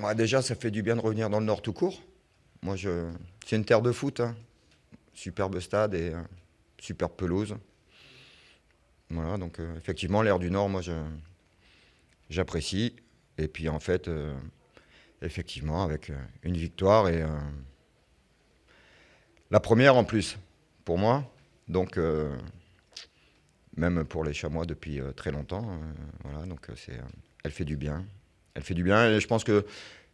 Ouais, déjà, ça fait du bien de revenir dans le Nord tout court. C'est une terre de foot, hein. Superbe stade et superbe pelouse. Voilà, donc effectivement, l'air du Nord, j'apprécie. Et puis en fait, effectivement, avec une victoire et la première en plus pour moi. Donc même pour les Chamois depuis très longtemps. Voilà, donc elle fait du bien. Elle fait du bien et je pense que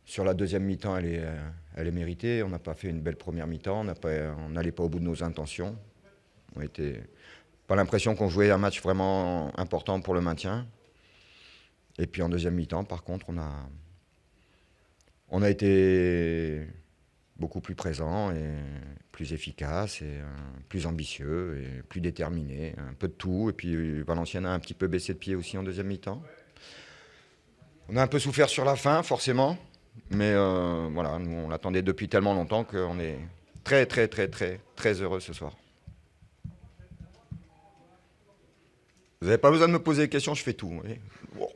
sur la deuxième mi-temps, elle est méritée. On n'a pas fait une belle première mi-temps. On n'allait pas au bout de nos intentions. On était pas l'impression qu'on jouait un match vraiment important pour le maintien. Et puis en deuxième mi-temps, par contre, on a été beaucoup plus présent et plus efficace et plus ambitieux et plus déterminé. Un peu de tout. Et puis Valenciennes a un petit peu baissé de pied aussi en deuxième mi-temps. On a un peu souffert sur la fin, forcément. Mais voilà, nous on l'attendait depuis tellement longtemps qu'on est très très très très très heureux ce soir. Vous n'avez pas besoin de me poser des questions, je fais tout. Wow.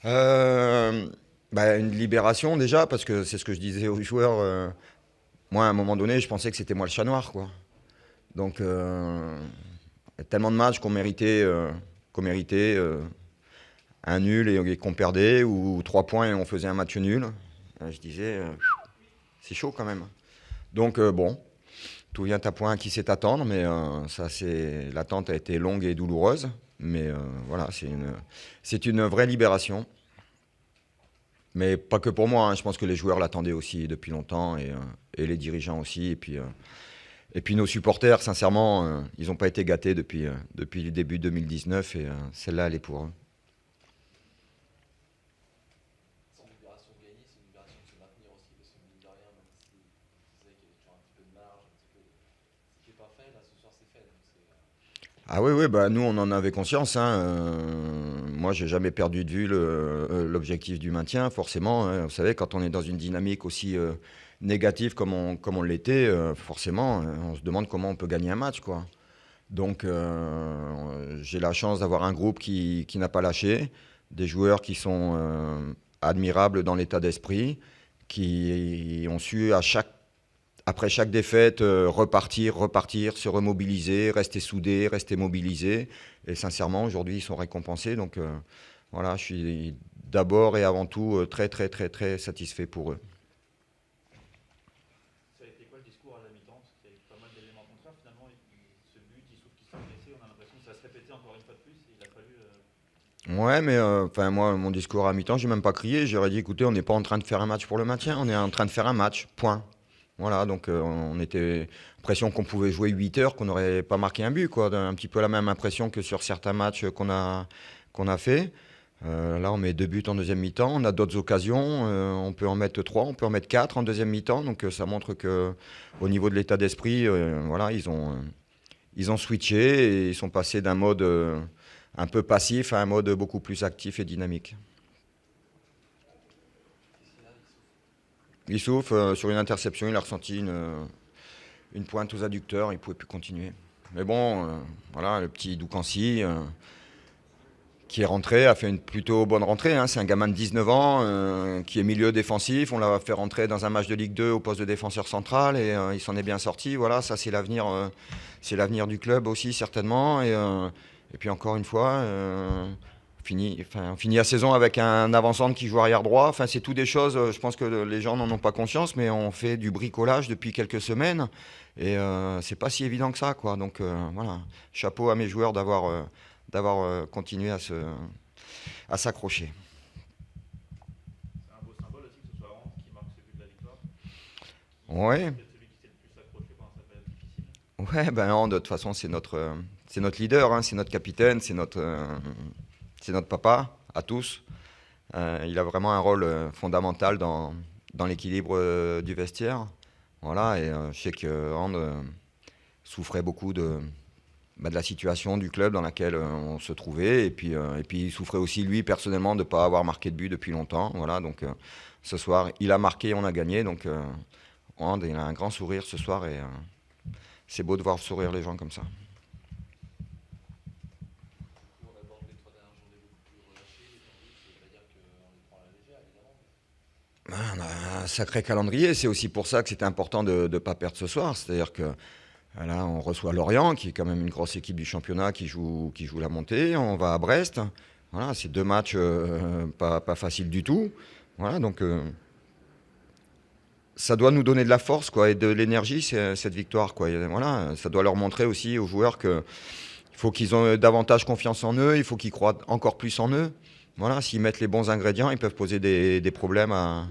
Euh, une libération déjà, parce que c'est ce que je disais aux joueurs. Moi, à un moment donné, je pensais que c'était moi le chat noir, quoi. Donc, y a tellement de matchs qu'on méritait un nul et qu'on perdait, ou 3 points et on faisait un match nul. Je disais, c'est chaud quand même. Donc, bon, tout vient à point qui sait attendre, mais l'attente a été longue et douloureuse. Mais voilà, c'est une vraie libération. Mais pas que pour moi, hein. Je pense que les joueurs l'attendaient aussi depuis longtemps et les dirigeants aussi. Et puis nos supporters, sincèrement, ils n'ont pas été gâtés depuis le début 2019 et celle-là, elle est pour eux. Sans libération gagnée, c'est une libération de se maintenir aussi, parce que mine de rien, même si tu disais qu'il y avait toujours un petit peu de marge, un petit peu de... Ce qui n'est pas fait, là ce soir c'est fait. Donc Ah oui, oui, bah nous on en avait conscience, hein. Moi, j'ai jamais perdu de vue l'objectif du maintien, forcément, hein. Vous savez, quand on est dans une dynamique aussi négative comme on l'était, forcément, on se demande comment on peut gagner un match, quoi. Donc, j'ai la chance d'avoir un groupe qui n'a pas lâché, des joueurs qui sont admirables dans l'état d'esprit, qui ont su après chaque défaite repartir, se remobiliser, rester soudés, rester mobilisés. Et sincèrement, aujourd'hui, ils sont récompensés. Donc, voilà, je suis d'abord et avant tout très, très, très, très satisfait pour eux. Ça a été quoi le discours à la mi-temps? Parce qu'il y a eu pas mal d'éléments contraires. Finalement, ce but, il souffle qui s'est blessé. On a l'impression que ça se répétait encore une fois de plus. Et il a fallu. Ouais, mais enfin moi, mon discours à mi-temps, j'ai même pas crié. J'aurais dit, écoutez, on n'est pas en train de faire un match pour le maintien, on est en train de faire un match, point. Voilà, donc on était l'impression qu'on pouvait jouer 8 heures, qu'on n'aurait pas marqué un but, quoi. Un petit peu la même impression que sur certains matchs qu'on a fait. Là, on met 2 buts en deuxième mi-temps, on a d'autres occasions, on peut en mettre 3, on peut en mettre 4 en deuxième mi-temps, donc ça montre que au niveau de l'état d'esprit, voilà, ils ont switché et ils sont passés d'un mode un peu passif à un mode beaucoup plus actif et dynamique. Il souffle sur une interception, il a ressenti une pointe aux adducteurs, il ne pouvait plus continuer. Mais bon, voilà, le petit Doukansi qui est rentré a fait une plutôt bonne rentrée, hein. C'est un gamin de 19 ans qui est milieu défensif. On l'a fait rentrer dans un match de Ligue 2 au poste de défenseur central et il s'en est bien sorti. Voilà, ça c'est l'avenir du club aussi certainement. Et puis encore une fois, on finit la saison avec un avant-centre qui joue arrière droit. Enfin, c'est tout des choses, je pense que les gens n'en ont pas conscience, mais on fait du bricolage depuis quelques semaines. Et c'est pas si évident que ça, quoi. Donc voilà, chapeau à mes joueurs d'avoir continué à s'accrocher. C'est un beau symbole aussi que ce soit Rand qui marque ce but de la victoire. Ouais, Peut-être celui qui s'est le plus accroché pendant sa période difficile. ouais, ben non, de toute façon, c'est notre leader, hein, c'est notre capitaine, c'est notre papa à tous. Il a vraiment un rôle fondamental dans l'équilibre du vestiaire. Voilà, et je sais que Hand souffrait beaucoup de la situation du club dans laquelle on se trouvait. Et puis il souffrait aussi, lui, personnellement, de ne pas avoir marqué de but depuis longtemps. Voilà, donc ce soir, il a marqué, on a gagné. Donc Hand, il a un grand sourire ce soir et c'est beau de voir sourire les gens comme ça. du coup, on aborde les 3 dernières journées beaucoup plus relâchées, détendues. sacré calendrier. C'est aussi pour ça que c'était important de ne pas perdre ce soir. C'est-à-dire que là, on reçoit Lorient, qui est quand même une grosse équipe du championnat qui joue la montée. On va à Brest. Voilà, c'est 2 matchs pas faciles du tout. Voilà, donc ça doit nous donner de la force, quoi, et de l'énergie, cette victoire, quoi. Et voilà, ça doit leur montrer aussi aux joueurs qu'il faut qu'ils aient davantage confiance en eux, il faut qu'ils croient encore plus en eux. Voilà, s'ils mettent les bons ingrédients, ils peuvent poser des problèmes à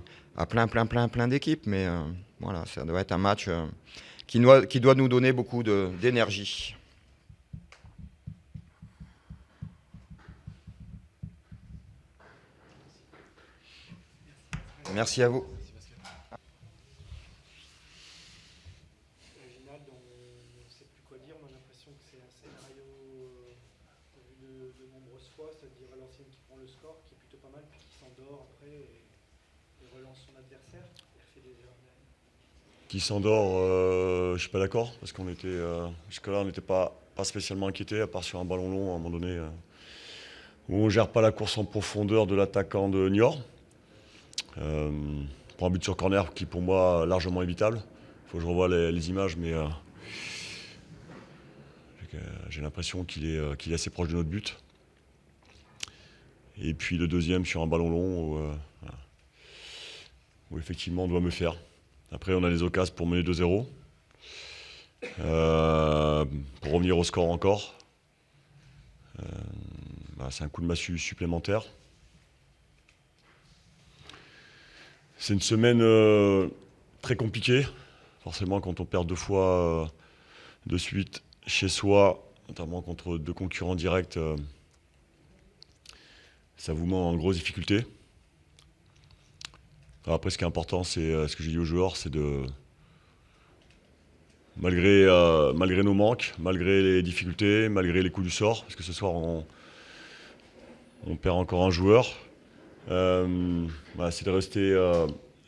plein d'équipes. Mais voilà, ça doit être un match qui doit nous donner beaucoup d'énergie. Merci à vous. Original, on ne sait plus quoi dire. Moi, j'ai l'impression que c'est un scénario vu de nombreuses fois, c'est-à-dire à l'ancienne qui prend le score, qui est plutôt pas mal, puis qui s'endort après et relance son adversaire. Il refait des erreurs derrière. Qui s'endort, je suis pas d'accord, parce qu'on était jusque-là, on n'était pas spécialement inquiété, à part sur un ballon long à un moment donné, où on gère pas la course en profondeur de l'attaquant de Niort. Pour un but sur corner qui pour moi largement évitable. Il faut que je revoie les images, mais j'ai l'impression qu'il est assez proche de notre but. Et puis le deuxième sur un ballon long où effectivement on doit me faire. Après on a les occasions pour mener 2-0. Pour revenir au score encore. C'est un coup de massue supplémentaire. C'est une semaine très compliquée. Forcément, quand on perd 2 fois de suite chez soi, notamment contre 2 concurrents directs, ça vous met en grosse difficulté. Alors après, ce qui est important, c'est ce que j'ai dit aux joueurs, c'est de, malgré nos manques, malgré les difficultés, malgré les coups du sort, parce que ce soir, on perd encore un joueur, c'est de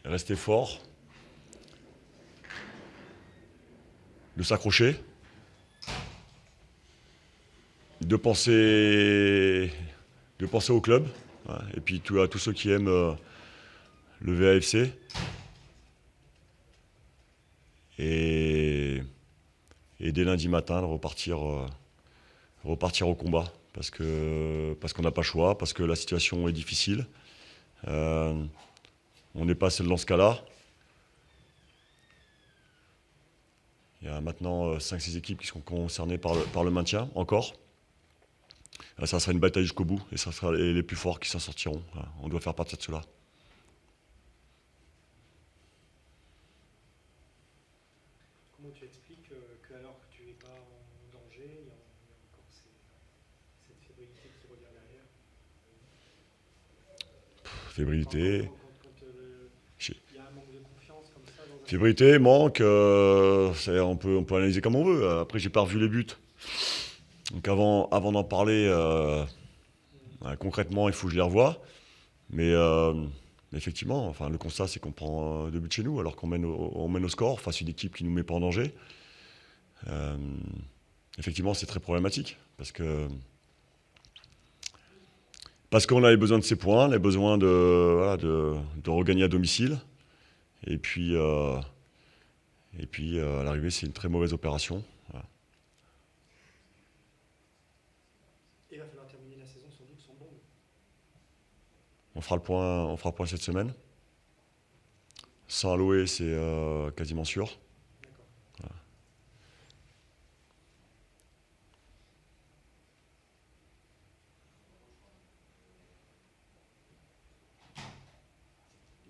rester fort, de s'accrocher, de penser au club, et puis à tous ceux qui aiment le VAFC. Et dès lundi matin, de repartir au combat, parce qu'on n'a pas le choix, parce que la situation est difficile. On n'est pas seul dans ce cas-là. Il y a maintenant 5-6 équipes qui sont concernées par le maintien, encore. Ça sera une bataille jusqu'au bout, et ça sera les plus forts qui s'en sortiront. On doit faire partie de cela. Comment tu expliques qu'alors que tu n'es pas en danger, il y a encore cette fébrilité qui revient derrière? Fébrilité. Quand il y a un manque de confiance comme ça dans un... Fébrilité, manque, on peut analyser comme on veut. Après, j'ai pas revu les buts. Donc avant d'en parler, concrètement, il faut que je les revoie. Mais effectivement, enfin, le constat, c'est qu'on prend 2 buts chez nous, alors qu'on mène au score face à une équipe qui ne nous met pas en danger. Effectivement, c'est très problématique, parce qu'on avait besoin de ces points, on avait besoin de regagner à domicile. Et puis à l'arrivée, c'est une très mauvaise opération. Voilà. Il va falloir terminer la saison sans doute sans bombe. On fera le point cette semaine. Sans Aloé, c'est quasiment sûr. D'accord. Voilà.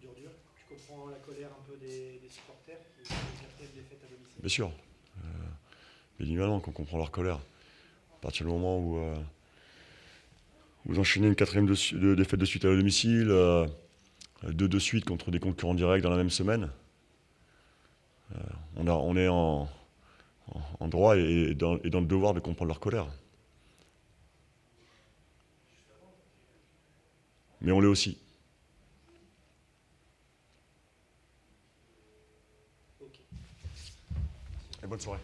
Dur. Tu comprends la colère un peu des supporters qui ont une 4e défaite à domicile? Bien sûr. Bien évidemment qu'on comprend leur colère. À partir du moment où vous enchaînez une 4e défaite de suite à domicile, 2 de suite contre des concurrents directs dans la même semaine, on est en droit et dans le devoir de comprendre leur colère. Mais on l'est aussi. Ok. Et bonne soirée.